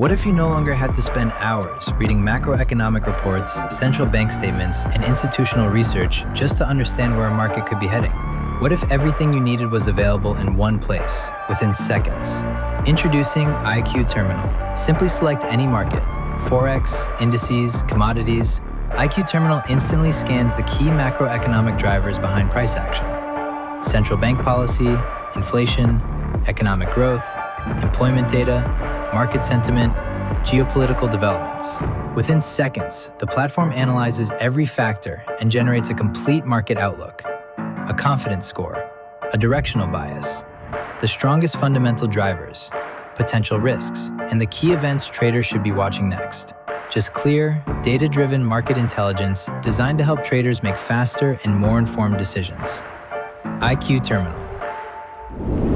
What if you no longer had to spend hours reading macroeconomic reports, central bank statements, and institutional research just to understand where a market could be heading? What if everything you needed was available in one place, within seconds? Introducing IQ Terminal. Simply select any market, Forex, indices, commodities. IQ Terminal instantly scans the key macroeconomic drivers behind price action. Central bank policy, inflation, economic growth, employment data, market sentiment, geopolitical developments. Within seconds, the platform analyzes every factor and generates a complete market outlook, a confidence score, a directional bias, the strongest fundamental drivers, potential risks, and the key events traders should be watching next. Just clear, data-driven market intelligence designed to help traders make faster and more informed decisions. IQ Terminal.